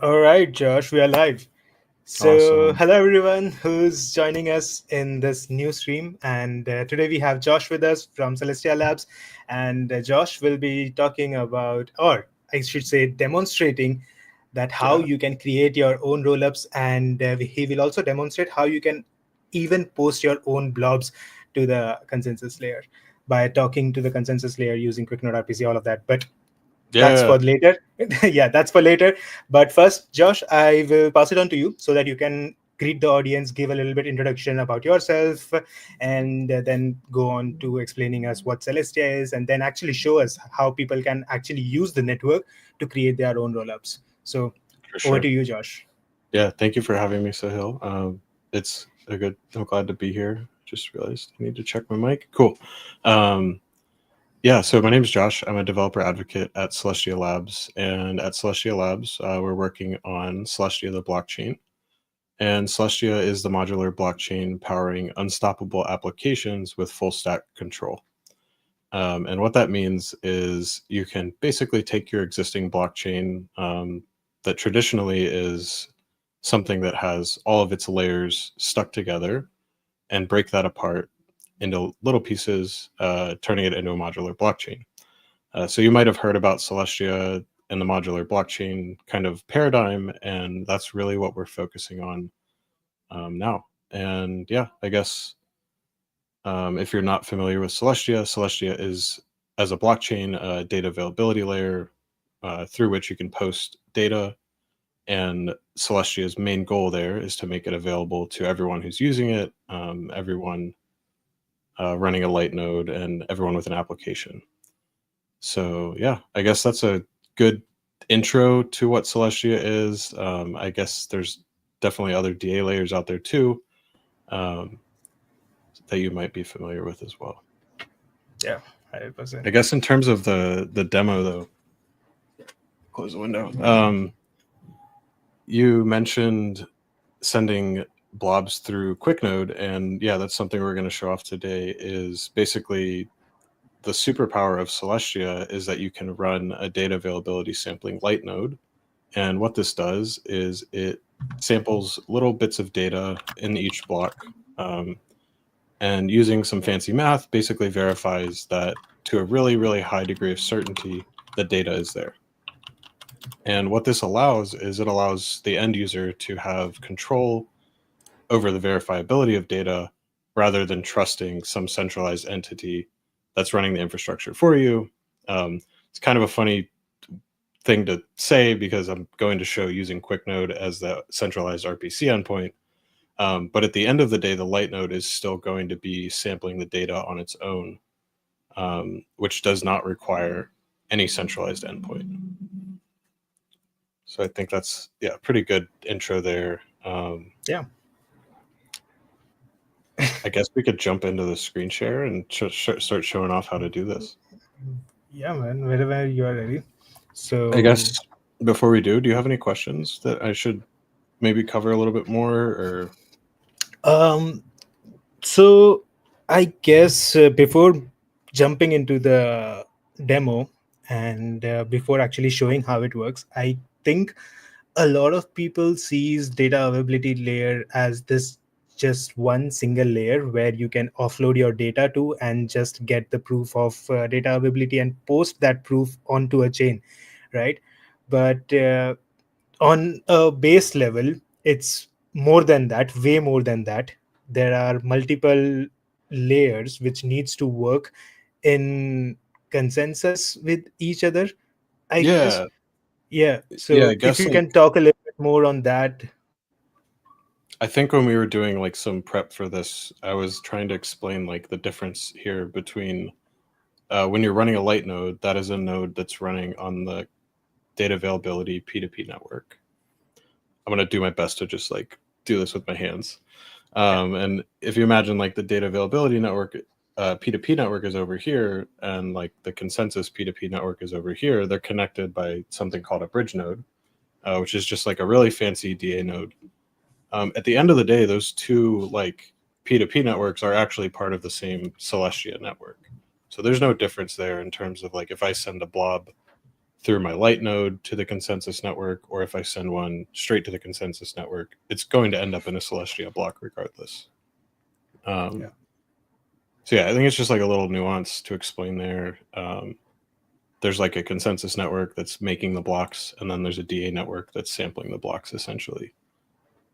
All right, Josh, we are live. So, Awesome. hello everyone who's joining us in this new stream. And today we have Josh with us from Celestia Labs. And Josh will be talking about, or I should say, demonstrating that how Yeah. you can create your own rollups. And he will also demonstrate how you can even post your own blobs to the consensus layer by talking to the consensus layer using QuickNote RPC, all of that. But that's Yeah. for later. Yeah, that's for later. But first, Josh, I will pass it on to you so that you can greet the audience, give a little bit introduction about yourself, and then go on to explaining us what Celestia is, and then actually show us how people can actually use the network to create their own rollups. So For over sure. to you, Josh. Yeah. Thank you for having me, Sahil. It's a good. I'm glad to be here. Just realized I need to check my mic. Cool. Um, yeah. So my name is Josh. I'm a developer advocate at Celestia Labs, and at Celestia Labs, we're working on Celestia, the blockchain. And Celestia is the modular blockchain powering unstoppable applications with full stack control. And what that means is you can basically take your existing blockchain that traditionally is something that has all of its layers stuck together and break that apart into little pieces, turning it into a modular blockchain. So you might have heard about Celestia and the modular blockchain kind of paradigm, and that's really what we're focusing on now. And yeah, I guess if you're not familiar with Celestia, Celestia is, as a blockchain, a data availability layer through which you can post data. And Celestia's main goal there is to make it available to everyone who's using it, everyone running a light node, and everyone with an application. So, yeah, I guess that's a good intro to what Celestia is. I guess there's definitely other DA layers out there too um, that you might be familiar with as well. Yeah, 100%. I guess in terms of the demo though, close the window. You mentioned sending blobs through QuickNode, and yeah, that's something we're going to show off today. Is basically the superpower of Celestia is that you can run a data availability sampling light node, and what this does is it samples little bits of data in each block, um, and using some fancy math, basically verifies that to a really high degree of certainty the data is there. And what this allows is it allows the end user to have control over the verifiability of data rather than trusting some centralized entity that's running the infrastructure for you. It's kind of a funny thing to say because I'm going to show using QuickNode as the centralized RPC endpoint. But at the end of the day, the light node is still going to be sampling the data on its own, which does not require any centralized endpoint. So I think that's pretty good intro there. Yeah, I guess we could jump into the screen share and start showing off how to do this. yeah, man. Wherever you are ready. I So guess before we do you have any questions that I should maybe cover a little bit more? Or um So, I guess before jumping into the demo and before actually showing how it works, I think a lot of people sees data availability layer as this just one single layer where you can offload your data to and just get the proof of data availability and post that proof onto a chain, right? But on a base level, it's more than that, way more than that. There are multiple layers which needs to work in consensus with each other, I guess. yeah, Yeah, yeah, I so if guess you like can talk a little bit more on that. I think when we were doing like some prep for this, I was trying to explain like the difference here between when you're running a light node, that is a node that's running on the data availability P2P network. I'm gonna do my best to just like do this with my hands. Yeah, And if you imagine like the data availability network, P2P network is over here, and like the consensus P2P network is over here. They're connected by something called a bridge node, which is just like a really fancy DA node. At the end of the day, those two like P2P networks are actually part of the same Celestia network. So there's no difference there in terms of like if I send a blob through my light node to the consensus network, or if I send one straight to the consensus network, it's going to end up in a Celestia block regardless. Yeah. So yeah, I think it's just like a little nuance to explain there. There's like a consensus network that's making the blocks, and then there's a DA network that's sampling the blocks essentially.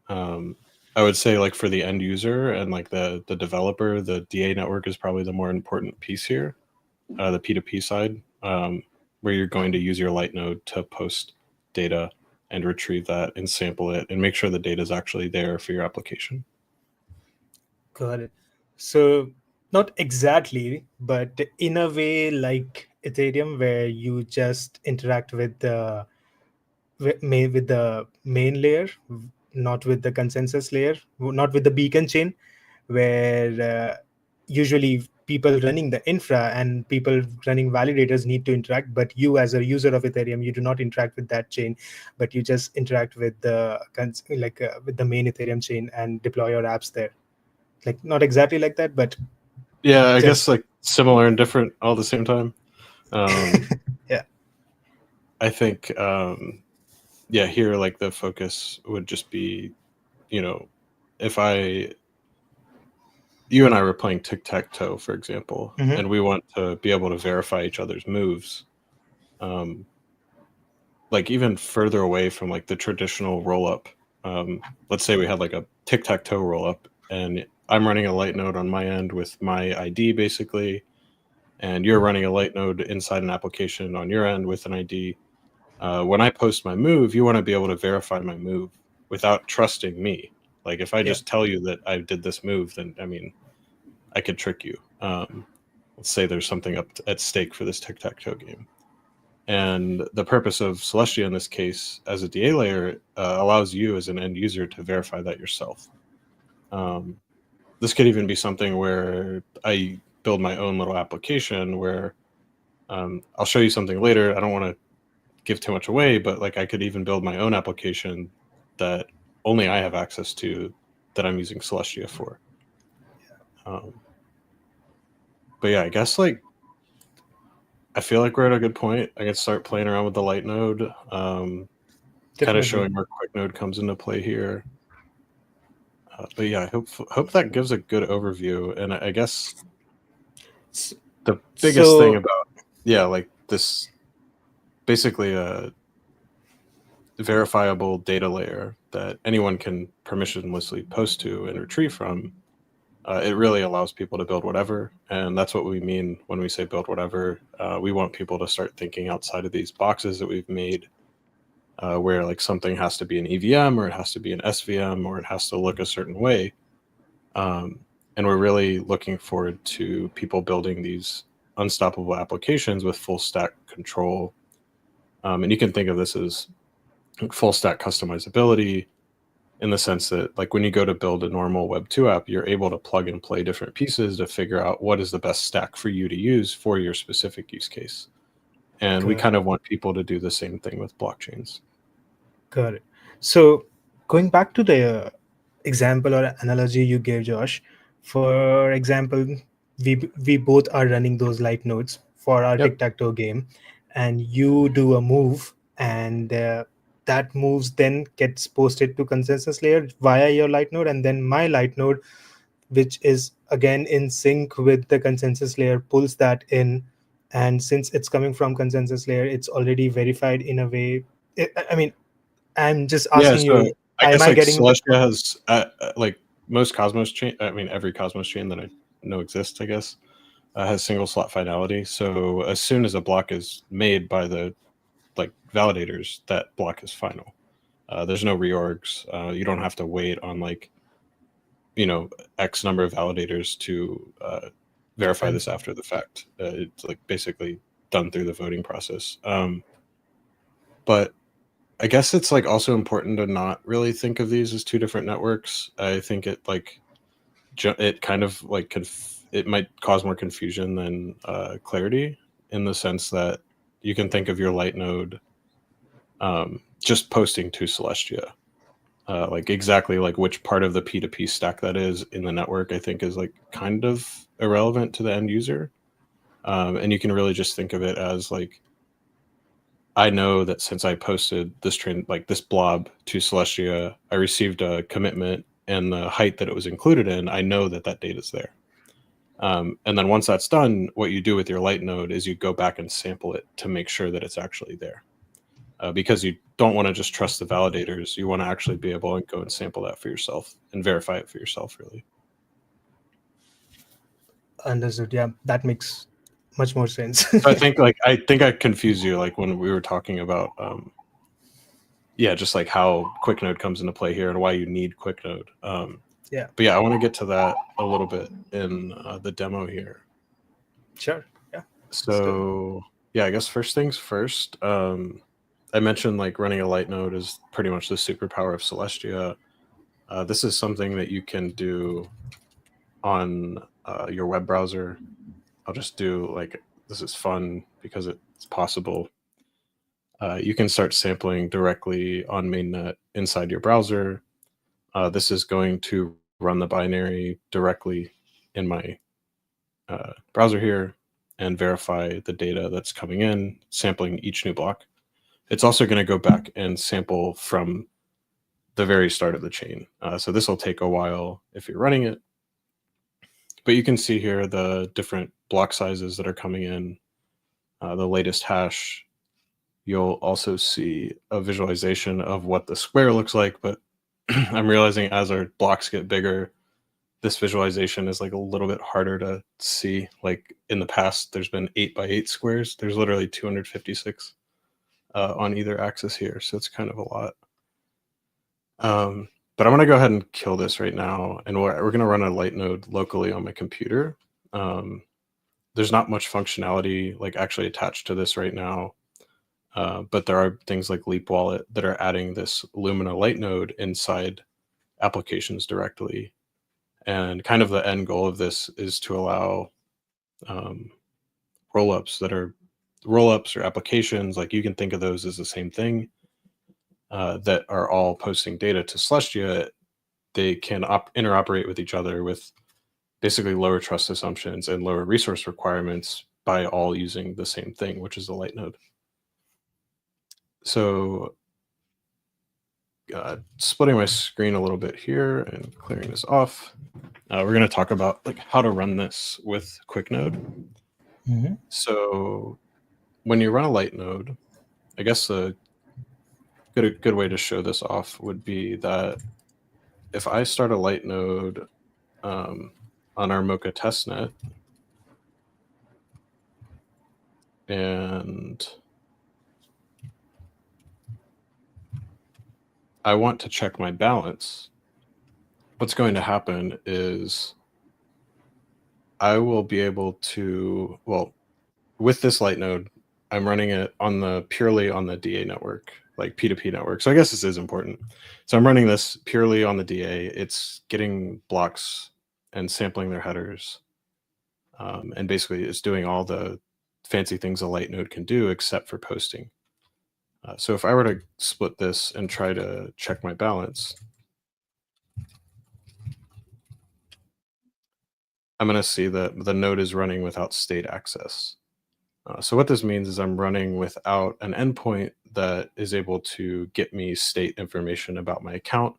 I would say like for the end user and like the developer, the DA network is probably the more important piece here, the P2P side, where you're going to use your light node to post data and retrieve that and sample it and make sure the data is actually there for your application. Got it. So not exactly, but in a way like Ethereum, where you just interact with the with the main layer, not with the consensus layer, not with the beacon chain, where usually people running the infra and people running validators need to interact, but you as a user of Ethereum, you do not interact with that chain, but you just interact with the with the main Ethereum chain and deploy your apps there. Like not exactly like that, but Yeah, I just guess like similar and different all at the same time. Um, yeah. I think, yeah, here like the focus would just be, you know, if you and I were playing tic tac toe, for example, Hmm. and we want to be able to verify each other's moves, um, like even further away from like the traditional roll up. Let's say we had like a tic tac toe roll up, and I'm running a light node on my end with my ID basically, and you're running a light node inside an application on your end with an ID. When I post my move, you want to be able to verify my move without trusting me. Like if I Yeah. just tell you that I did this move, then I mean, I could trick you. Let's say there's something up at stake for this tic tac toe game. And the purpose of Celestia in this case, as a DA layer, allows you as an end user to verify that yourself. Um, this could even be something where I build my own little application where I'll show you something later. I don't want to give too much away, but like I could even build my own application that only I have access to that I'm using Celestia for. Um, but yeah, I guess like I feel like we're at a good point. I can start playing around with the light node, kind of Definitely. showing where quick node comes into play here. But yeah, I hope that gives a good overview. And I guess S- the biggest thing so about like this basically a verifiable data layer that anyone can permissionlessly post to and retrieve from. It really allows people to build whatever, and that's what we mean when we say build whatever. We want people to start thinking outside of these boxes that we've made, where like something has to be an EVM or it has to be an SVM or it has to look a certain way. Um, and we're really looking forward to people building these unstoppable applications with full stack control. And you can think of this as full stack customizability in the sense that like when you go to build a normal web 2 app, you're able to plug and play different pieces to figure out what is the best stack for you to use for your specific use case. And we got kind it. of want people to do the same thing with blockchains. Got it. So going back to the example or analogy you gave, Josh, for example, we both are running those light nodes for our Yep. tic tac toe game, and you do a move, and that moves then gets posted to consensus layer via your light node, and then my light node, which is again in sync with the consensus layer, pulls that in. And since it's coming from consensus layer, it's already verified in a way. I mean, I'm just Yeah. asking So you, I am guess I like getting the Celestia has like most Cosmos chain. I mean, every Cosmos chain that I know exists, I guess, has single slot finality. So as soon as a block is made by the like validators, that block is final. There's no reorgs. You don't have to wait on like X number of validators to verify this confirm? after the fact. It's like basically done through the voting process. But I guess it's like also important to not really think of these as two different networks. I think it like it kind of like it might cause more confusion than clarity in the sense that you can think of your light node just posting to Celestia. Like exactly like which part of the P2P stack that is in the network, I think is like kind of irrelevant to the end user. And you can really just think of it as like I know that since I posted this this blob to Celestia, I received a commitment and the height that it was included in. I know that that data is there. And then once that's done, what you do with your light node is you go back and sample it to make sure that it's actually there. Because you don't want to just trust the validators. You want to actually be able to go and sample that for yourself and verify it for yourself, really. Understood. Yeah, that makes much more sense. So I think I confused you like when we were talking about just like how QuickNode comes into play here and why you need QuickNode. Yeah, But yeah, I want to get to that a little bit in the demo here. sure. Yeah. So yeah, I guess first things first. I mentioned like running a light node is pretty much the superpower of Celestia. This is something that you can do on your web browser. I'll just do like, this is fun because it's possible. You can start sampling directly on mainnet inside your browser. This is going to run the binary directly in my browser here and verify the data that's coming in, sampling each new block. It's also going to go back and sample from the very start of the chain. So this will take a while if you're running it. But you can see here the different block sizes that are coming in, the latest hash. You'll also see a visualization of what the square looks like, but I'm realizing as our blocks get bigger, this visualization is like a little bit harder to see. Like in the past, there's been 8x8 squares. There's literally 256 on either axis here. So it's kind of a lot. But I'm going to go ahead and kill this right now. And we're going to run a light node locally on my computer. There's not much functionality like actually attached to this right now. But there are things like Leap Wallet that are adding this Lumina light node inside applications directly. And kind of the end goal of this is to allow rollups or applications, like you can think of those as the same thing, that are all posting data to Celestia. They can interoperate with each other with basically lower trust assumptions and lower resource requirements by all using the same thing, which is the light node. So splitting my screen a little bit here and clearing this off. We're going to talk about like how to run this with QuickNode. Mm-hmm. So when you run a light node, I guess a good way to show this off would be that if I start a light node on our Mocha testnet, and I want to check my balance, what's going to happen is I will be able to, well, with this light node, I'm running it purely on the DA network, like P2P network. So I guess this is important. So I'm running this purely on the DA. It's getting blocks and sampling their headers. And basically it's doing all the fancy things a light node can do except for posting. So if I were to split this and try to check my balance, I'm going to see that the node is running without state access. So what this means is I'm running without an endpoint that is able to get me state information about my account,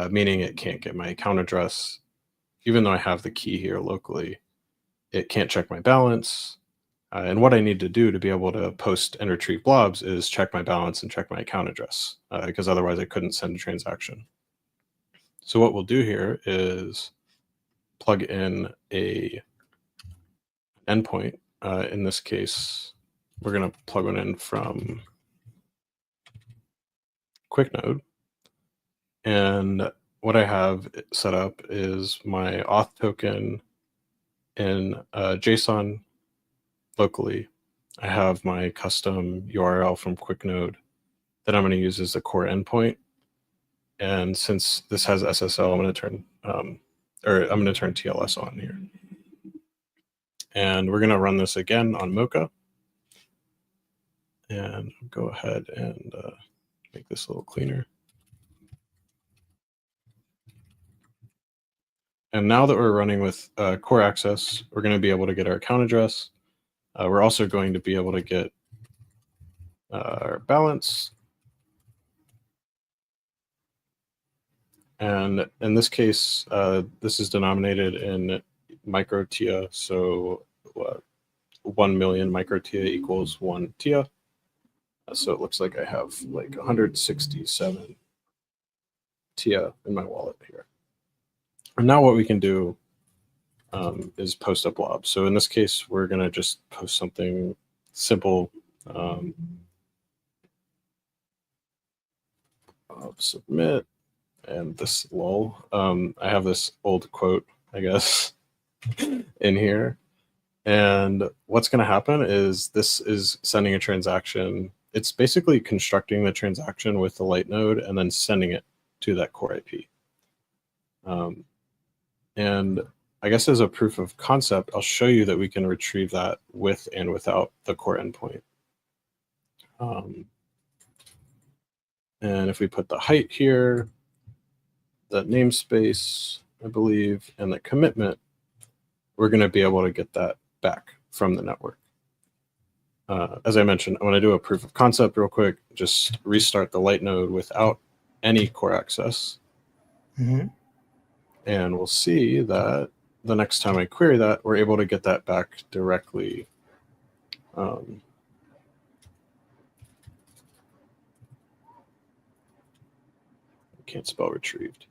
meaning it can't get my account address. Even though I have the key here locally, it can't check my balance. And what I need to do to be able to post and retrieve blobs is check my balance and check my account address, because otherwise I couldn't send a transaction. So what we'll do here is plug in a endpoint. In this case, we're going to plug one in from QuickNode. And what I have set up is my auth token in JSON locally. I have my custom URL from QuickNode that I'm going to use as a core endpoint. And since this has SSL, I'm going to turn TLS on here. And we're going to run this again on Mocha. And go ahead and make this a little cleaner. And now that we're running with core access, we're going to be able to get our account address. We're also going to be able to get our balance. And in this case, this is denominated in microtia. So 1 million microtia equals 1 tia. So it looks like I have like 167 tia in my wallet here. And now what we can do is post a blob. So in this case, we're going to just post something simple. I'll submit. And this lol. I have this old quote, I guess, in here. And what's going to happen is this is sending a transaction. It's basically constructing the transaction with the light node and then sending it to that core IP. And I guess as a proof of concept, I'll show you that we can retrieve that with and without the core endpoint. And if we put the height here, the namespace, I believe, and the commitment, we're going to be able to get that back from the network. As I mentioned, I'm going to do a proof of concept real quick. Just restart the light node without any core access. Mm-hmm. And we'll see that the next time I query that, we're able to get that back directly. Can't spell retrieved.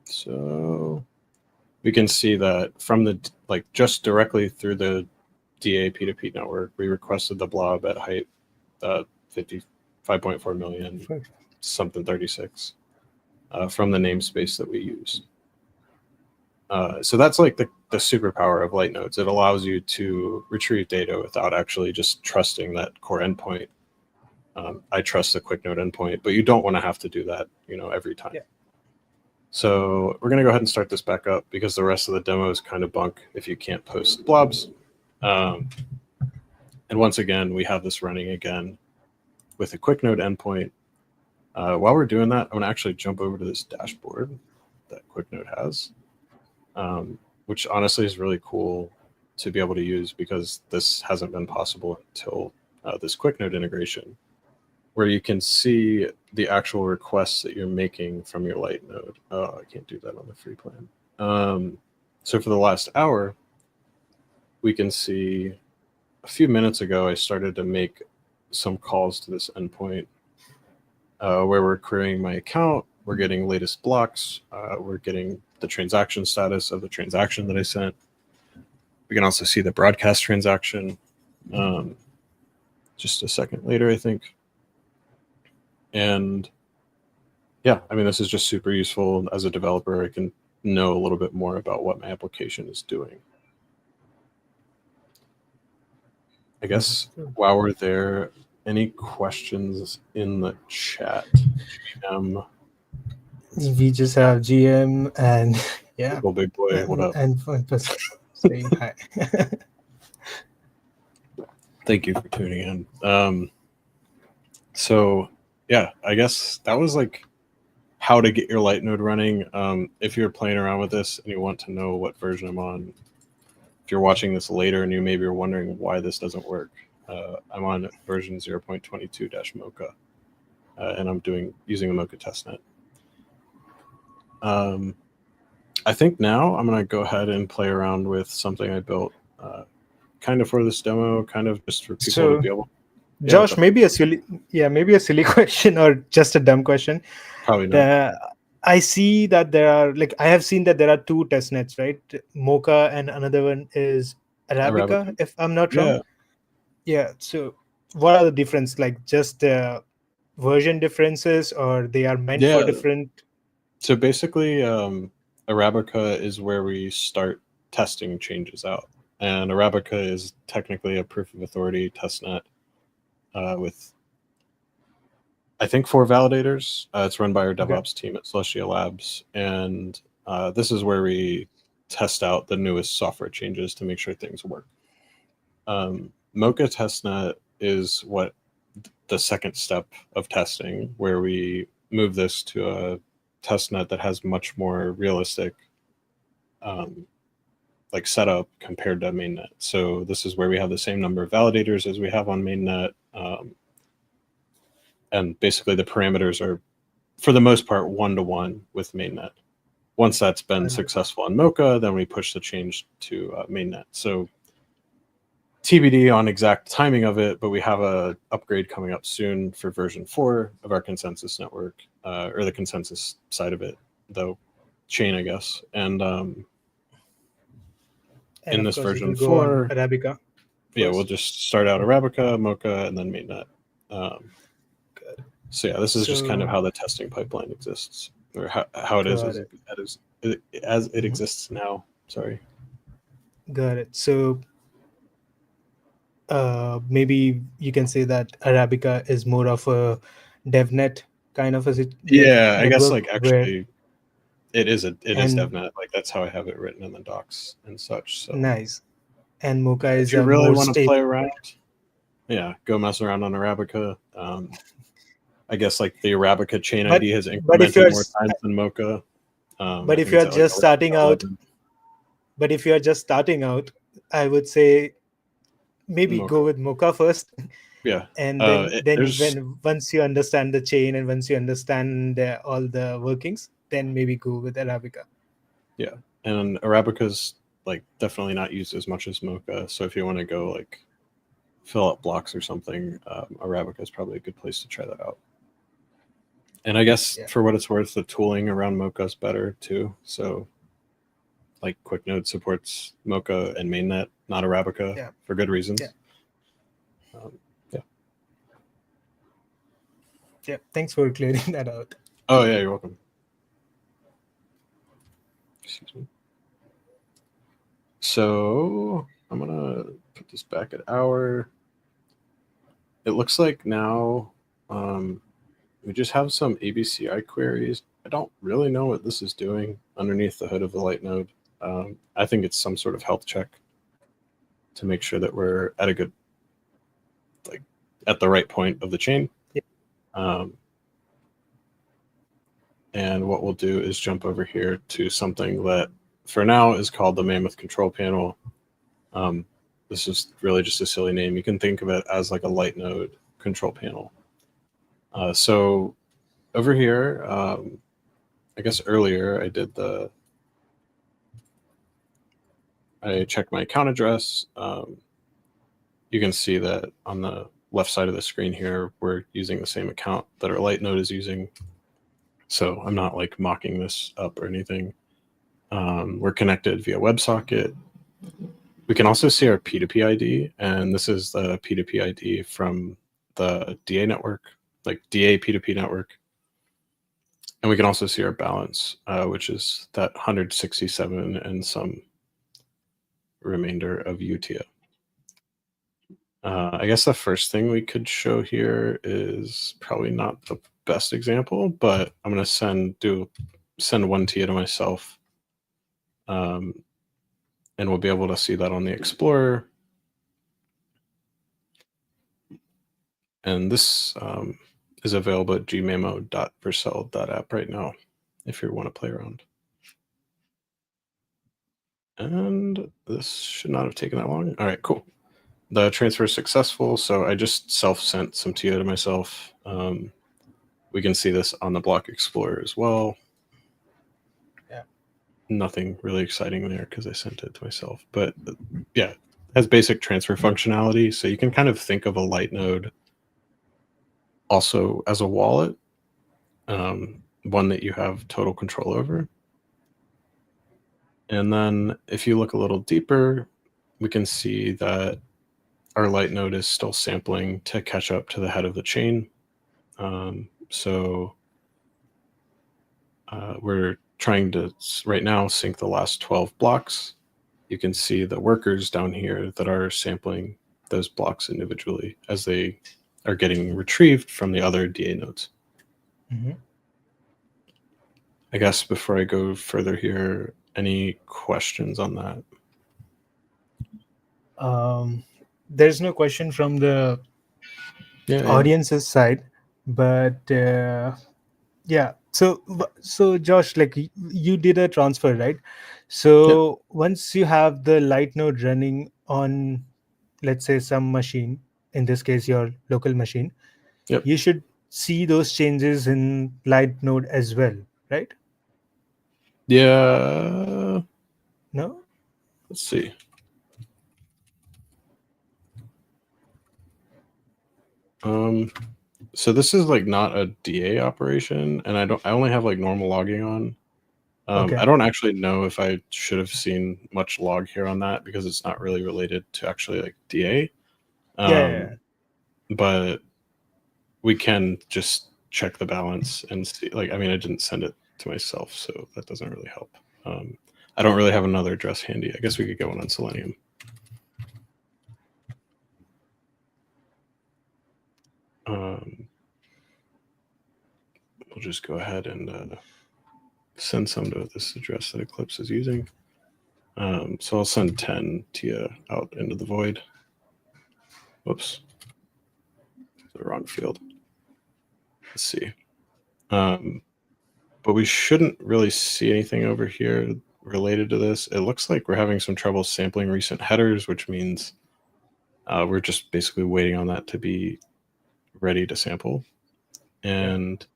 So we can see that from the, like, just directly through the DA P2P network, we requested the blob at height 55.4 million, something 36, from the namespace that we use. So that's like the superpower of light nodes. It allows you to retrieve data without actually just trusting that core endpoint. I trust the quick node endpoint, but you don't want to have to do that, every time. Yeah. So we're going to go ahead and start this back up because the rest of the demo is kind of bunk if you can't post blobs. And once again, we have this running again with a quick node endpoint. While we're doing that, I'm going to actually jump over to this dashboard that quick node has, which honestly is really cool to be able to use because this hasn't been possible until this quick node integration, where you can see the actual requests that you're making from your light node. Oh, I can't do that on the free plan. So for the last hour, we can see a few minutes ago, I started to make some calls to this endpoint where we're querying my account. We're getting latest blocks. We're getting the transaction status of the transaction that I sent. We can also see the broadcast transaction just a second later, I think. And yeah, I mean, this is just super useful. As a developer, I can know a little bit more about what my application is doing. I guess while we're there, any questions in the chat? We just have GM and yeah. Well, big boy, what up? And saying hi. Thank you for tuning in. So yeah, I guess that was like how to get your light node running. If you're playing around with this and you want to know what version I'm on, if you're watching this later and you maybe are wondering why this doesn't work, I'm on version 0.22-Mocha, and I'm using a Mocha testnet. I think now I'm going to go ahead and play around with something I built kind of for this demo, kind of just for people to be able. Josh, maybe a silly question or just a dumb question. Probably not. I see that there are I have seen that there are two testnets, right? Mocha and another one is Arabica, if I'm not wrong. Yeah. So what are the difference? Like just version differences, or they are meant for different? So basically, Arabica is where we start testing changes out, and Arabica is technically a proof of authority testnet with, I think, 4 validators. It's run by our DevOps team at Celestia Labs, and this is where we test out the newest software changes to make sure things work. Mocha testnet is what the second step of testing, where we move this to a testnet that has much more realistic setup compared to mainnet. So this is where we have the same number of validators as we have on mainnet. Um, and basically, the parameters are, for the most part, one to one with mainnet. Once that's been successful on Mocha, then we push the change to mainnet. So TBD on exact timing of it, but we have a upgrade coming up soon for version 4 of our consensus network, or the consensus side of it, though chain, I guess. And And in of this course, it will version go on 4, Arabica yeah, we'll first. just start out Arabica, Mocha, and then mainnet. Good. So yeah, this is just kind of So how the testing pipeline exists, or how it is got it. as it Mhm. exists now. Sorry. Got it. So maybe you can say that Arabica is more of a DevNet kind of a like Yeah, I guess network like where, actually it is and DevNet. Like that's how I have it written in the docs and such. So nice. And Mocha if is you a really more want to play stable. around, yeah, go mess around on Arabica. I guess like the Arabica chain But ID has but if incremented you're more times than Mocha. I but if think it's you're at like just starting out, 11 but if you're just starting out, I would say maybe Mocha. go with Mocha first, Yeah. and then There's when once you understand the chain and once you understand all the workings, then maybe go with Arabica. Yeah, and Arabica's like definitely not used as much as Mocha. So if you want to go like fill up blocks or something, Arabica is probably a good place to try that out. And I guess Yeah, for what it's worth, the tooling around Mocha is better too. So like QuickNode supports Mocha and mainnet, not Arabica, yeah, for good yeah, reasons. Um, yeah. yeah. Thanks for clearing that out. Oh yeah, you're welcome. Excuse me. So I'm gonna put this back at hour. It looks like now we just have some ABCI queries. I don't really know what this is doing underneath the hood of the light node. I think it's some sort of health check to make sure that we're at a good, like, at the right point of the chain. Yeah. Um, and what we'll do is jump over here to something that for now is called the Mammoth Control Panel. This is really just a silly name. You can think of it as like a light node control panel. So over here, I guess earlier I checked my account address. You can see that on the left side of the screen here, we're using the same account that our light node is using. So I'm not like mocking this up or anything. We're connected via WebSocket. We can also see our P2P ID, and this is the P2P ID from the DA network, like DA P2P network. And we can also see our balance, which is that 167 and some remainder of UTIA. I guess the first thing we could show here is probably not the best example, but I'm going to send one TIA to myself. And we'll be able to see that on the Explorer. And this is available at gmamo.vercel.app right now if you want to play around. And this should not have taken that long. All right, cool. The transfer is successful, so I just self-sent some TIA to myself. We can see this on the Block Explorer as well. Yeah. Nothing really exciting there because I sent it to myself. But yeah, it has basic transfer functionality, so you can kind of think of a light node also as a wallet, one that you have total control over. And then if you look a little deeper, we can see that our light node is still sampling to catch up to the head of the chain. So we're trying to right now sync the last 12 blocks. You can see the workers down here that are sampling those blocks individually as they are getting retrieved from the other DA nodes. Mm-hmm. I guess before I go further here, any questions on that? There's no question from the Yeah. audience's side, but yeah. So Josh, like you did a transfer, right? Yep. So once you have the light node running on, let's say, some machine in this case your local machine, Yep. you should see those changes in light node as well, right? Yeah. No. Let's see. So this is like not a DA operation, and I only have like normal logging on. I Okay. don't actually know if I should have seen much log here on that because it's not really related to actually like DA. Yeah, yeah, yeah. But we can just check the balance and see. Like, I mean, I didn't send it to myself, so that doesn't really help. I don't really have another address handy. I guess we could get one on Selenium. We'll just go ahead and send some to this address that Eclipse is using. So I'll send 10 to you out into the void. Whoops. The wrong field. Let's see. But we shouldn't really see anything over here related to this. It looks like we're having some trouble sampling recent headers, which means we're just basically waiting on that to be ready to sample. And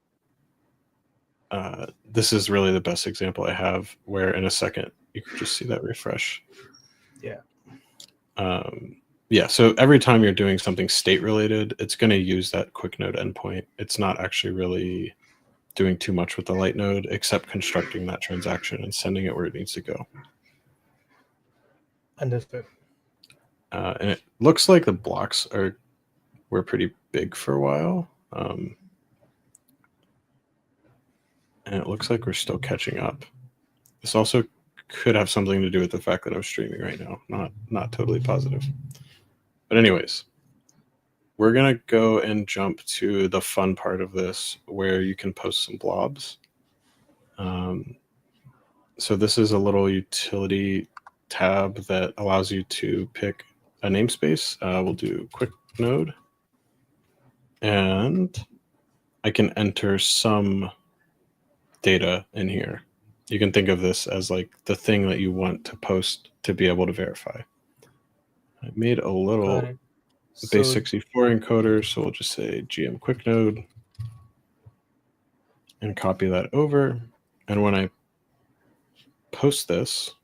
this is really the best example I have, where in a second you can just see that refresh. Yeah. Yeah, so every time you're doing something state related, it's going to use that quick node endpoint. It's not actually really doing too much with the light node except constructing that transaction and sending it where it needs to go. Understood. And it looks like the blocks were pretty big for a while. And it looks like we're still catching up. This also could have something to do with the fact that I'm streaming right now. Not totally positive. But anyways, we're going to go and jump to the fun part of this where you can post some blobs. So this is a little utility tab that allows you to pick a namespace. We'll do quick node. And I can enter some data in here. You can think of this as like the thing that you want to post to be able to verify. I made a little base So 64 encoder, so we'll just say GM quick node and copy that over. And when I post this,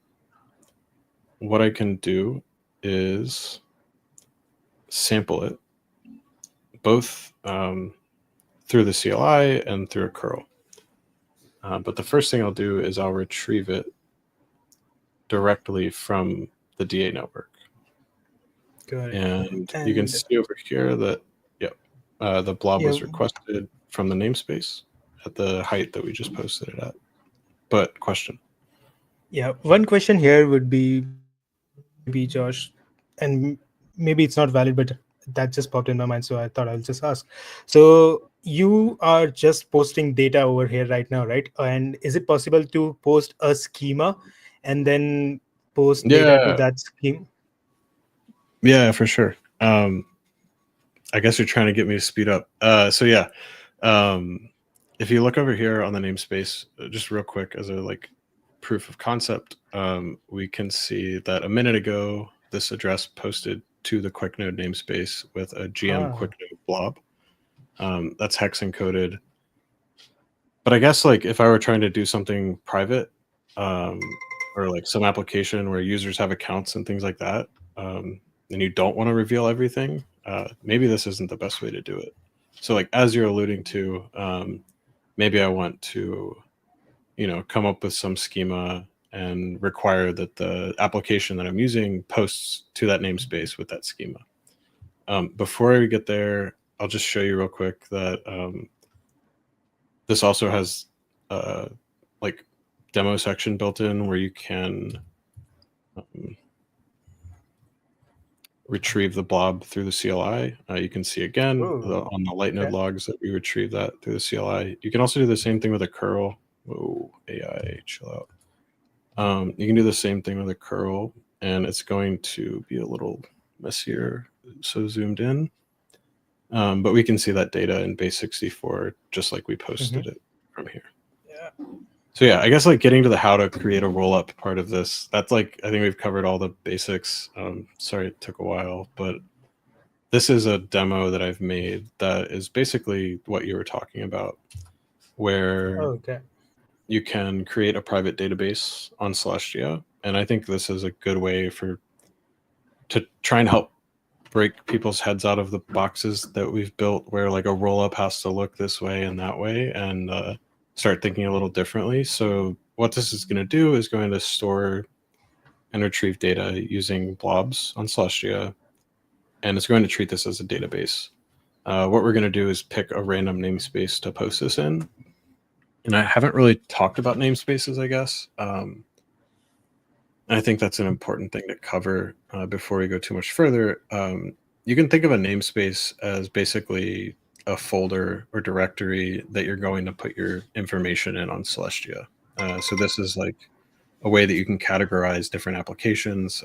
what I can do is sample it both through the CLI and through a curl. But the first thing I'll do is I'll retrieve it directly from the DA network. got it. And you can And see over here that, yep, the blob yeah, was requested from the namespace at the height that we just posted it at. But question. yeah, one question here would be maybe Josh, and maybe it's not valid, but that just popped in my mind, so I thought I'll just ask. So you are just posting data over here right now, right? And is it possible to post a schema and then post data to Yeah, that scheme? yeah, for sure. I guess you're trying to get me to speed up. So yeah, if you look over here on the namespace, just real quick as a like proof of concept, we can see that a minute ago this address posted to the QuickNode namespace with a GM QuickNode blob. That's hex encoded. But I guess like if I were trying to do something private, or like some application where users have accounts and things like that, and you don't want to reveal everything, maybe this isn't the best way to do it. So like as you're alluding to, maybe I want to, come up with some schema and require that the application that I'm using posts to that namespace with that schema. Before we get there, I'll just show you real quick that this also has like demo section built in where you can retrieve the blob through the CLI. You can see again on the light node logs that we retrieve that through the CLI. You can also do the same thing with a curl. Whoa, AI, chill out. You can do the same thing with a curl, and it's going to be a little messier, so zoomed in. But we can see that data in base 64 just like we posted it from here. Yeah. So yeah, I guess like getting to the how to create a roll-up part of this, that's like, I think we've covered all the basics. Sorry it took a while, but this is a demo that I've made that is basically what you were talking about, where Okay. you can create a private database on Celestia. And I think this is a good way to try and help break people's heads out of the boxes that we've built, where like a rollup has to look this way and that way, and start thinking a little differently. So what this is going to do is going to store and retrieve data using blobs on Celestia, and it's going to treat this as a database. What we're going to do is pick a random namespace to post this in. And I haven't really talked about namespaces, I guess. I think that's an important thing to cover before we go too much further. You can think of a namespace as basically a folder or directory that you're going to put your information in on Celestia. So this is like a way that you can categorize different applications.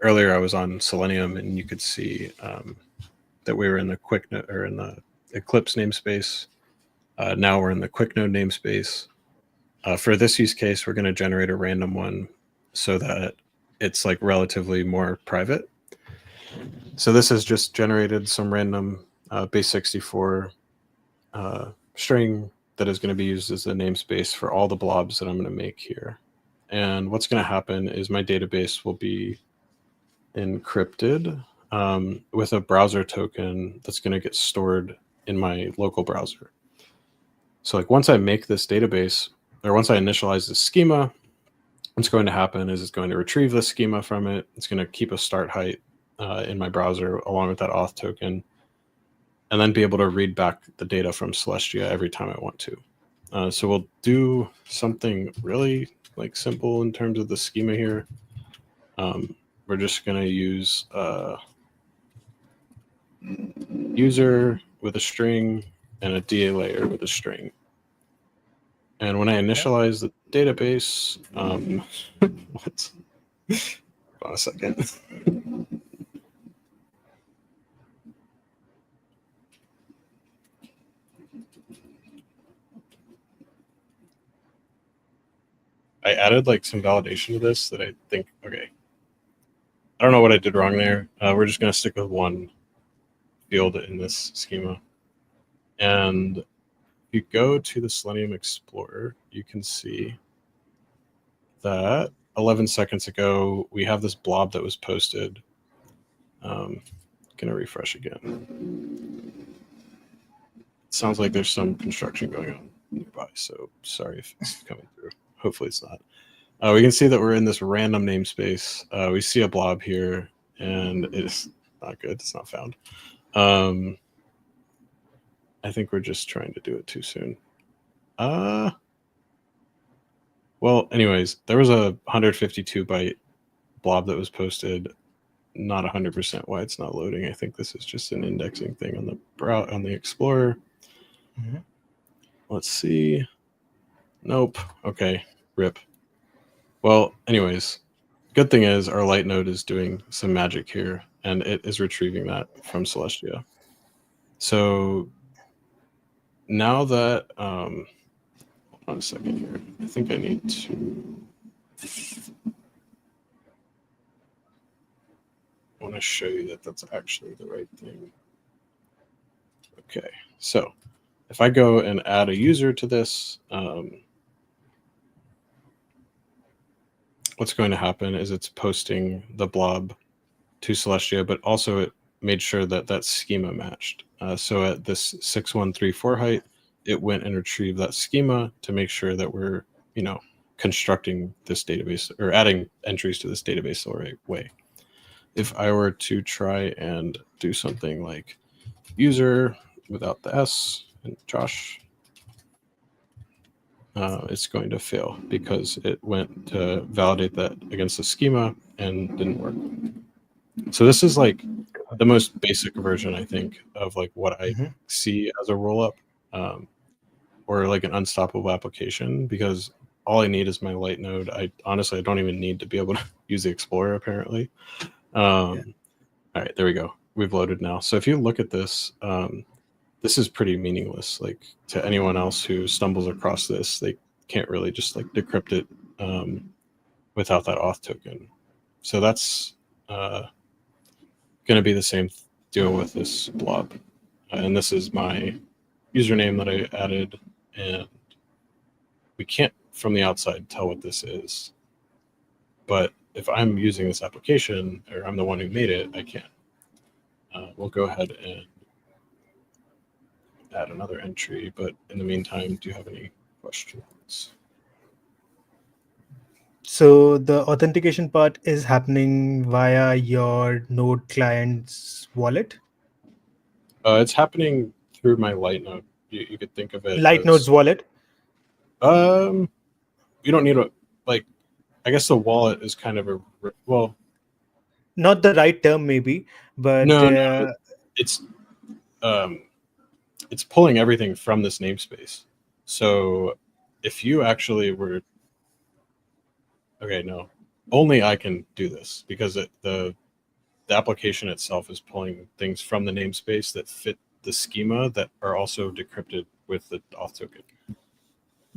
Earlier, I was on Selenium, and you could see that we were in the or in the Eclipse namespace. Now we're in the QuickNode namespace. For this use case, we're going to generate a random one so that it's like relatively more private. So this has just generated some random base64 string that is going to be used as the namespace for all the blobs that I'm going to make here. And what's going to happen is my database will be encrypted with a browser token that's going to get stored in my local browser. So like once I make this database, or once I initialize the schema, what's going to happen is it's going to retrieve the schema from it. It's going to keep a start height in my browser along with that auth token, and then be able to read back the data from Celestia every time I want to. So we'll do something really like simple in terms of the schema here. We're just going to use user with a string and a DA layer with a string. And when I initialize the database, what? Hold on a second. I added like some validation to this that I think, okay. I don't know what I did wrong there. We're just going to stick with one field in this schema. And if you go to the Selenium Explorer, you can see that 11 seconds ago, we have this blob that was posted. Going to refresh again. It sounds like there's some construction going on nearby, so sorry if it's coming through. Hopefully it's not. We can see that we're in this random namespace. We see a blob here, and it's not good. It's not found. I think we're just trying to do it too soon. Well, anyways, there was a 152 byte blob that was posted. Not 100% why it's not loading. I think this is just an indexing thing on the Explorer. Mm-hmm. Let's see. Nope. Okay. RIP. Well, anyways, good thing is our light node is doing some magic here, and it is retrieving that from Celestia. So now that, hold on a second here. I think I need to, I want to show you that that's actually the right thing. Okay, so if I go and add a user to this, what's going to happen is it's posting the blob to Celestia, but also it made sure that that schema matched. So at this 6134 height, it went and retrieved that schema to make sure that we're, constructing this database or adding entries to this database the right way. If I were to try and do something like user without the S and Josh, it's going to fail because it went to validate that against the schema and didn't work. So this is like the most basic version, I think, of like what I see as a rollup or like an unstoppable application, because all I need is my light node. I honestly don't even need to be able to use the Explorer apparently. All right, there we go. We've loaded now. So if you look at this, this is pretty meaningless. Like to anyone else who stumbles across this, they can't really just like decrypt it without that auth token. So that's going to be the same deal with this blob. And this is my username that I added, and we can't from the outside tell what this is. But if I'm using this application, or I'm the one who made it, I can. We'll go ahead and add another entry. But in the meantime, do you have any questions? So the authentication part is happening via your Node client's wallet, It's happening through my light node. You could think of it Light as Node's wallet. um, you don't need a like. I guess the wallet is kind of a well. Not the right term, maybe, but No, it's um, it's pulling everything from this namespace. So if you actually were okay, no, only I can do this because the application itself is pulling things from the namespace that fit the schema that are also decrypted with the auth token.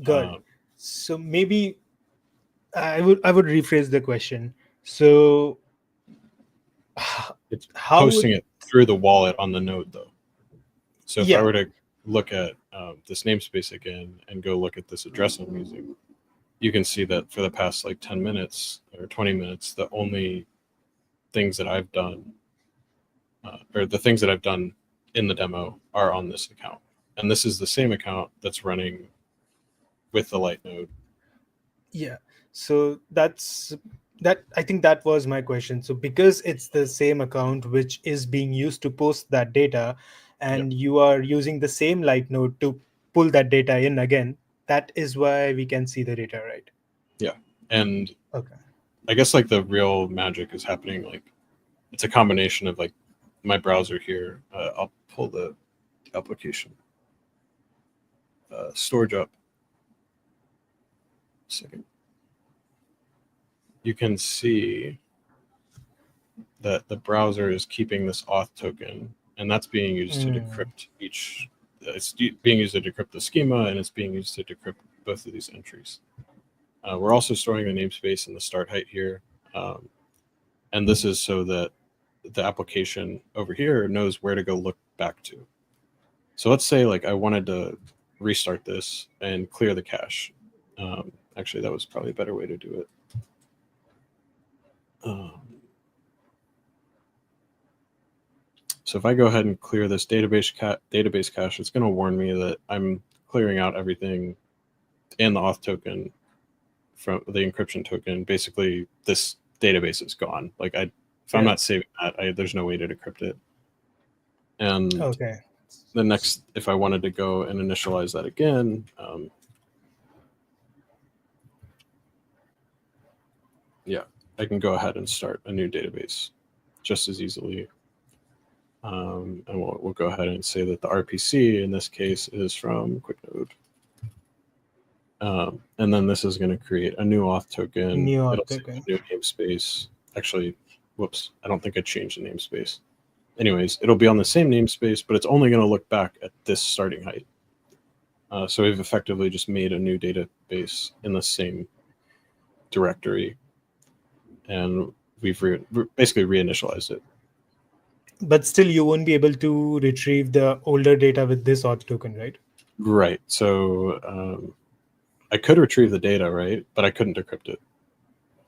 good. Um, So maybe I would rephrase the question. So it's how posting would it through the wallet on the node though. So if I yeah were to look at this namespace again and go look at this address I'm using, you can see that for the past like 10 minutes or 20 minutes, the only things that I've done, or the things that I've done in the demo are on this account. And this is the same account that's running with the light node. yeah so that I think that was my question. So because it's the same account which is being used to post that data, Yep. and you are using the same light node to pull that data in again, that is why we can see the data, right? Yeah. And Okay. I guess like the real magic is happening. Like it's a combination of like my browser here. I'll pull the application storage up. Second. You can see that the browser is keeping this auth token, and that's being used to Mm, decrypt each. It's being used to decrypt the schema, and it's being used to decrypt both of these entries. We're also storing the namespace and the start height here, um, and this is so that the application over here knows where to go look back to. So let's say like I wanted to restart this and clear the cache. Actually, that was probably a better way to do it. Um, So if I go ahead and clear this database cache, it's going to warn me that I'm clearing out everything and the auth token from the encryption token. Basically, this database is gone. Like if I'm yeah. not saving that, there's no way to decrypt it. And Okay. the next, if I wanted to go and initialize that again, yeah, I can go ahead and start a new database just as easily. And we'll go ahead and say that the RPC in this case is from QuickNode. And then this is going to create a new auth token. New It'll auth say token. a new namespace. Actually, whoops, I don't think I changed the namespace. Anyways, it'll be on the same namespace, but it's only going to look back at this starting height. So we've effectively just made a new database in the same directory, and we've basically reinitialized it. But still, you won't be able to retrieve the older data with this auth token, right? Right. So I could retrieve the data, right? But I couldn't decrypt it.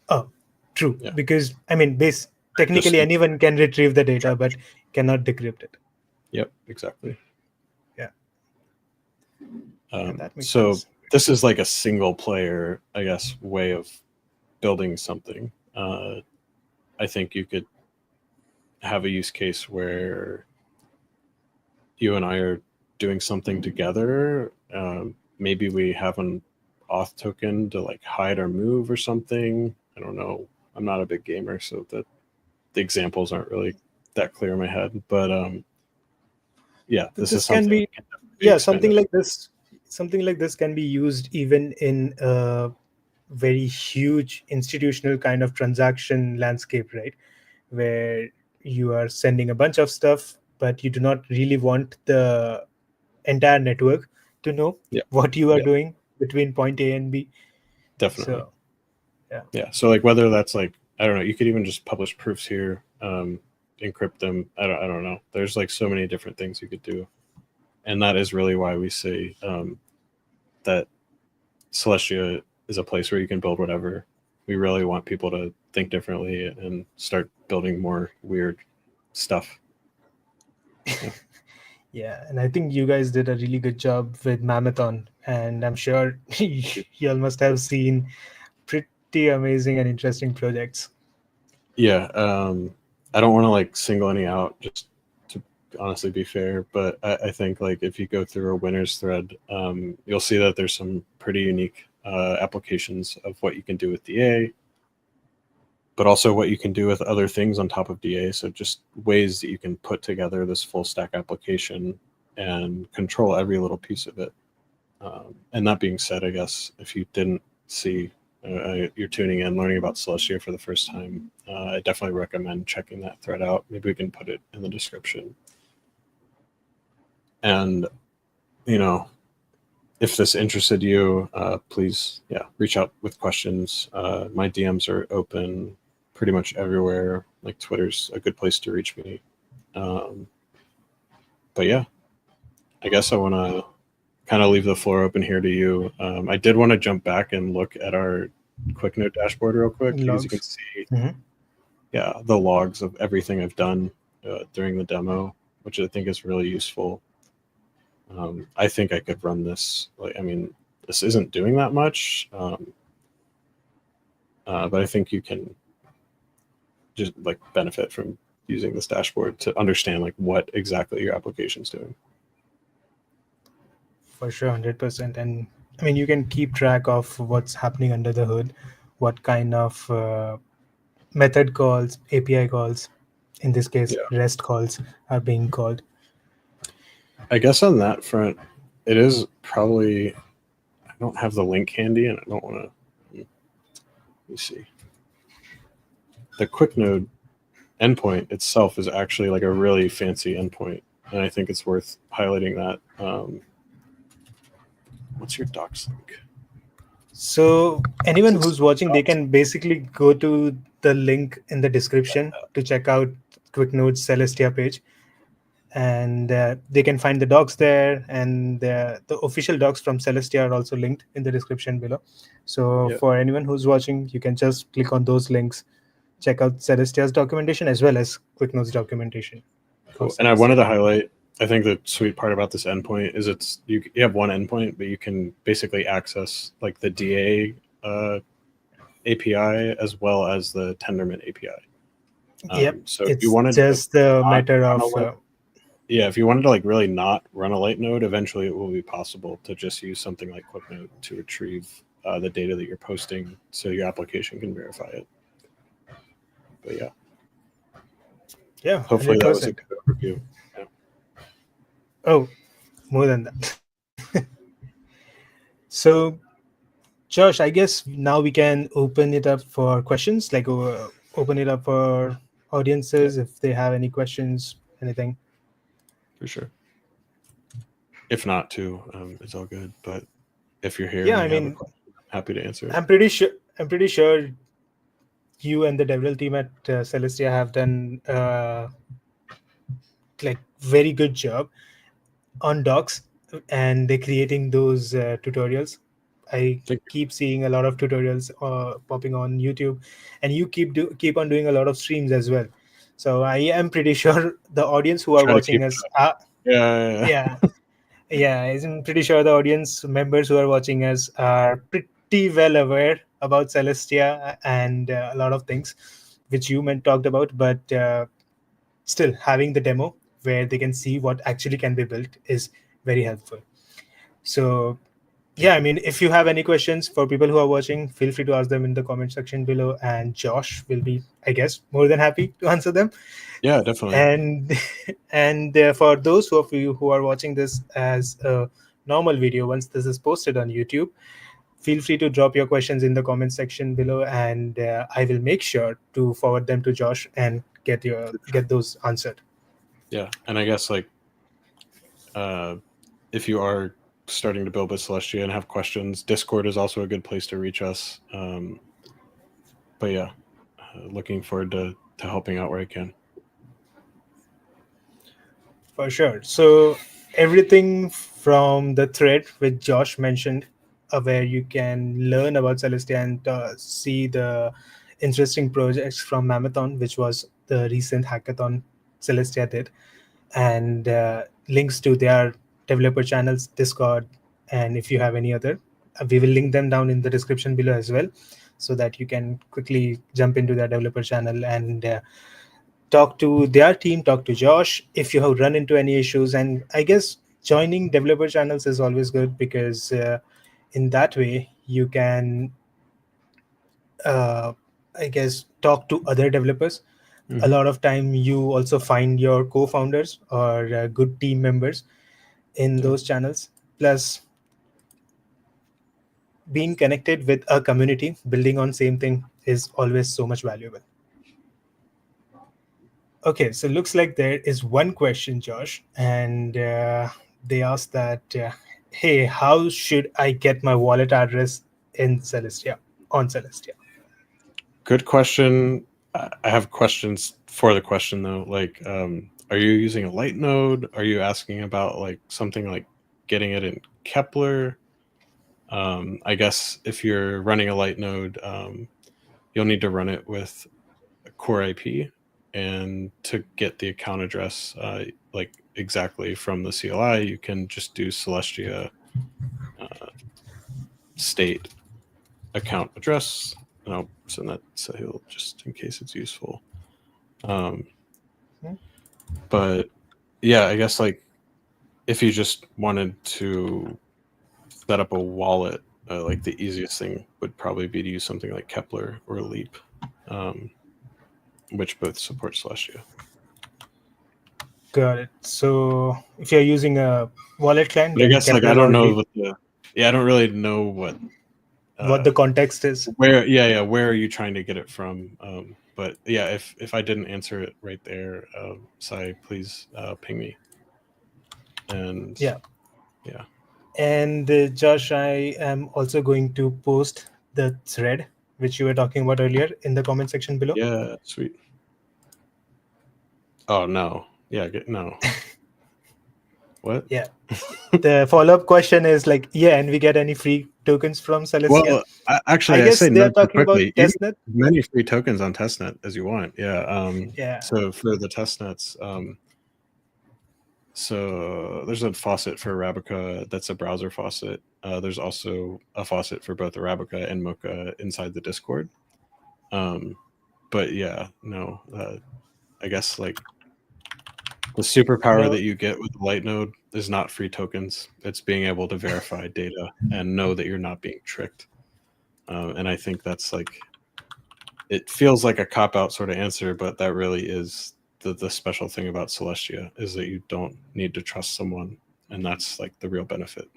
Oh, true. Yeah. Because I mean, base Just technically anyone can retrieve the data, but transaction. cannot decrypt it. Yep. Exactly. Yeah, yeah, that makes So sense. this is like a single player, I guess, way of building something. I think you could have a use case where you and I are doing something together. Maybe we have an auth token to like hide or move or something. I don't know. I'm not a big gamer, so that the examples aren't really that clear in my head. But yeah, But this is this can something that be, can be yeah, something expanded. like this. Something like this can be used even in a very huge institutional kind of transaction landscape, right? Where you are sending a bunch of stuff, but you do not really want the entire network to know Yeah, what you are yeah, doing between point A and B. definitely. So, yeah. Yeah. So like whether that's like I don't know, you could even just publish proofs here. encrypt them. I don't know. There's like so many different things you could do, and that is really why we say that Celestia is a place where you can build whatever. We really want people to think differently and start building more weird stuff. Yeah. Yeah, and I think you guys did a really good job with Mamathon, and I'm sure you all must have seen pretty amazing and interesting projects. Yeah, I don't want to like single any out, just to honestly be fair, but I think like if you go through a winners thread, you'll see that there's some pretty unique applications of what you can do with DA, but also what you can do with other things on top of DA. So just ways that you can put together this full stack application and control every little piece of it. And that being said, I guess if you didn't see, you're tuning in, learning about Celestia for the first time, I definitely recommend checking that thread out. Maybe we can put it in the description. And, you know, if this interested you, please, reach out with questions. My DMs are open pretty much everywhere. Like Twitter's a good place to reach me. But yeah, I guess I want to kind of leave the floor open here to you. I did want to jump back and look at our quick note dashboard real quick because you can Logs. see, Mhm. the logs of everything I've done during the demo, which I think is really useful. I think I could run this. Like, I mean, this isn't doing that much, but I think you can just like benefit from using this dashboard to understand like what exactly your application's doing. For sure, 100%. And I mean, you can keep track of what's happening under the hood, what kind of method calls, API calls, in this case, Yeah, REST calls are being called. I guess on that front, it is probably. I don't have the link handy, and I don't want to. Let me see. The quick node endpoint itself is actually like a really fancy endpoint, and I think it's worth highlighting that. What's your docs link? So Is anyone this who's watching, they docs? can basically go to the link in the description to check out QuickNote's Celestia page, and they can find the docs there, and the official docs from Celestia are also linked in the description below. So Yeah, for anyone who's watching, you can just click on those links, check out Celestia's documentation as well as QuickNote's documentation of cool. And I wanted Celestia. to highlight. I think the sweet part about this endpoint is you have one endpoint, but you can basically access like the DA API as well as the Tendermint API. Yep, So if you it's wanted to just the not matter run a of light, yeah, if you wanted to like really not run a light node, eventually it will be possible to just use something like QuickNote to retrieve the data that you're posting, so your application can verify it. But yeah, yeah, hopefully that was a 100%. good overview. Yeah, Oh, more than that. So Josh, I guess now we can open it up for questions, like open it up for yeah, audiences if they have any questions, anything. for sure. If not, too, it's all good. But if you're here Yeah, and I you have a mean, question, I'm happy to answer it. I'm pretty sure you and the DevRel team at Celestia have done like very good job on docs, and they're creating those tutorials. I Thank you. keep seeing a lot of tutorials popping on YouTube, and you keep on doing a lot of streams as well. So I am pretty sure the audience who are Try to keep watching it us up. are, Yeah, yeah, yeah, yeah, I'm pretty sure the audience members who are watching us are pretty well aware about Celestia and a lot of things which you meant talked about, but still having the demo where they can see what actually can be built is very helpful. So yeah, I mean, if you have any questions for people who are watching, feel free to ask them in the comment section below, and Josh will be, I guess, more than happy to answer them. yeah, definitely. And and for those of you who are watching this as a normal video, once this is posted on YouTube, feel free to drop your questions in the comment section below, and I will make sure to forward them to Josh and get those answered. Yeah, and I guess like uh, if you are starting to build with Celestia and have questions, Discord is also a good place to reach us. But yeah, looking forward to helping out where I can. For sure. So everything from the thread which Josh mentioned, where you can learn about Celestia and see the interesting projects from Mamathon, which was the recent hackathon Celestia did, and links to their developer channels, Discord, and if you have any other, we will link them down in the description below as well, so that you can quickly jump into their developer channel and talk to their team, talk to Josh if you have run into any issues. And I guess joining developer channels is always good because in that way you can, uh, I guess, talk to other developers. A Hmm. lot of time you also find your co-founders or good team members in Yeah. those channels. Plus, being connected with a community, building on same thing is always so much valuable. Okay, so looks like there is one question, Josh, and they asked that, hey, how should I get my wallet address in Celestia, on Celestia? Good question. I have questions for the question though. Like, are you using a light node? Are you asking about like something like getting it in Kepler? I guess if you're running a light node, you'll need to run it with a core IP, and to get the account address, like exactly from the CLI, you can just do Celestia uh, state account address, and I'll send that to Sahil just in case it's useful. Um, Hmm? but yeah, I guess like if you just wanted to set up a wallet, like the easiest thing would probably be to use something like Kepler or Leap, um, which both support Celestia. Got it. So if you're using a wallet client, But I then guess like I Kepler don't or know Leap, what the yeah I don't really know what what uh the context is. where yeah where are you trying to get it from, but yeah, if I didn't answer it right there, Sai, please ping me. And Yeah. yeah. And Josh, I am also going to post the thread which you were talking about earlier in the comment section below. Yeah, sweet. Oh no, yeah, no, what? Yeah. The follow-up question is like, yeah, and we get any free tokens from Celestia? Well, I actually, I guess say they no are too talking about quickly. You can testnet. get as many free tokens on testnet as you want. Yeah. Yeah. So for the testnets, so there's a faucet for Arabica that's a browser faucet. There's also a faucet for both Arabica and Mocha inside the Discord. Um, but yeah, no, I guess like the superpower No. that you get with the light node is not free tokens. It's being able to verify data and know that you're not being tricked. And I think that's like it feels like a cop out sort of answer, but that really is the special thing about Celestia is that you don't need to trust someone, and that's like the real benefit.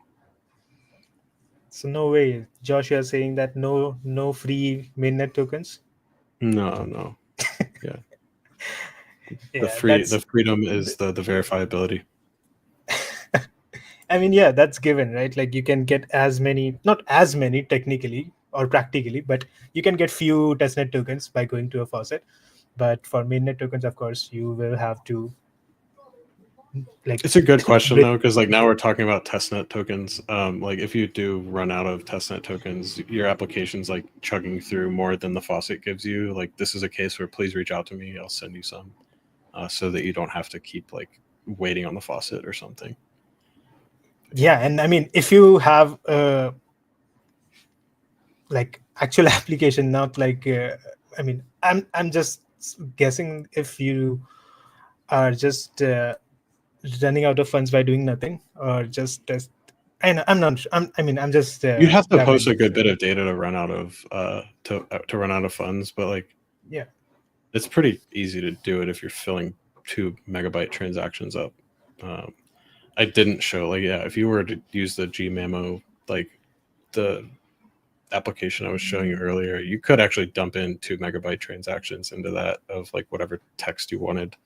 So no way, Josh. You're saying that no free mainnet tokens. No, no, yeah, Yeah, the freedom is the verifiability. I mean, yeah, that's given, right? Like you can get as many, not as many technically or practically, but you can get few testnet tokens by going to a faucet. But for mainnet tokens, of course, you will have to like It's a good question bring. though, because like now we're talking about testnet tokens. Like if you do run out of testnet tokens, your application's like chugging through more than the faucet gives you. Like this is a case where please reach out to me. I'll send you some, so that you don't have to keep like waiting on the faucet or something. Yeah. Yeah, and I mean, if you have like actual application, not like I mean, I'm just guessing if you are just running out of funds by doing nothing or just test. I'm not. I mean, I'm just You'd have to post blabbering. a good bit of data to run out of to run out of funds, but like Yeah. it's pretty easy to do it if you're filling 2 megabyte transactions up. Um, I didn't show like yeah, if you were to use the Gmamo like the application I was showing you earlier, you could actually dump in 2 megabyte transactions into that of like whatever text you wanted.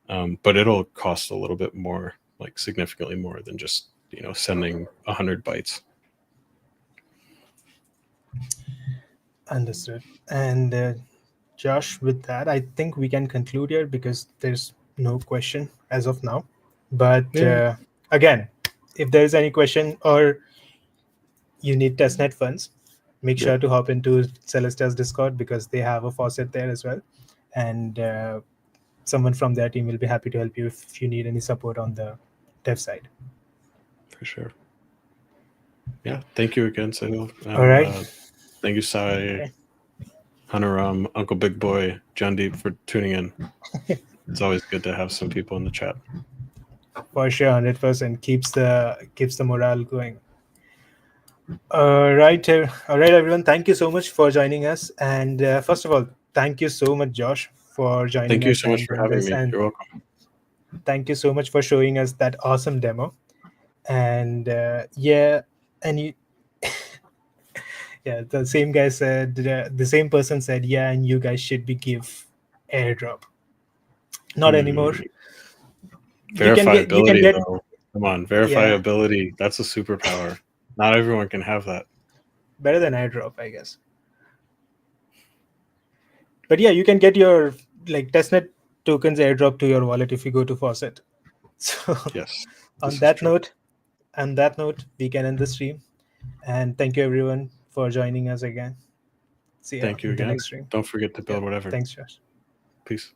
But it'll cost a little bit more, like significantly more than just sending 100 bytes. Understood. And Josh, with that, I think we can conclude here because there's no question as of now. But Yeah. again, if there is any question or you need testnet funds, make Yeah. sure to hop into Celestia's Discord because they have a faucet there as well. And someone from their team will be happy to help you if you need any support on the dev side. For sure. Yeah. Thank you again, Sahil. All right. Thank you, Sai, Okay. Hunaram, Uncle Big Boy, John Deep for tuning in. It's always good to have some people in the chat. For sure, 100% keeps the morale going. All right, everyone. Thank you so much for joining us. And first of all, thank you so much, Josh, for joining Thank you us so much and for doing having this. me. And You're welcome. thank you so much for showing us that awesome demo. And yeah, and you, yeah, the same guy said, the same person said, yeah, and you guys should be give airdrop. Not anymore. Hmm. You can Verifiability, get though. Come on, yeah, verifiability. That's a superpower. Not everyone can have that. better than airdrop, I guess. But yeah, you can get your like testnet tokens airdrop to your wallet if you go to Faucet. So Yes, on this is that true. note, we can end the stream. And thank you everyone for joining us again. See ya Thank you in the again. next stream. Don't forget to Yeah. build whatever. Thanks, Josh. Peace.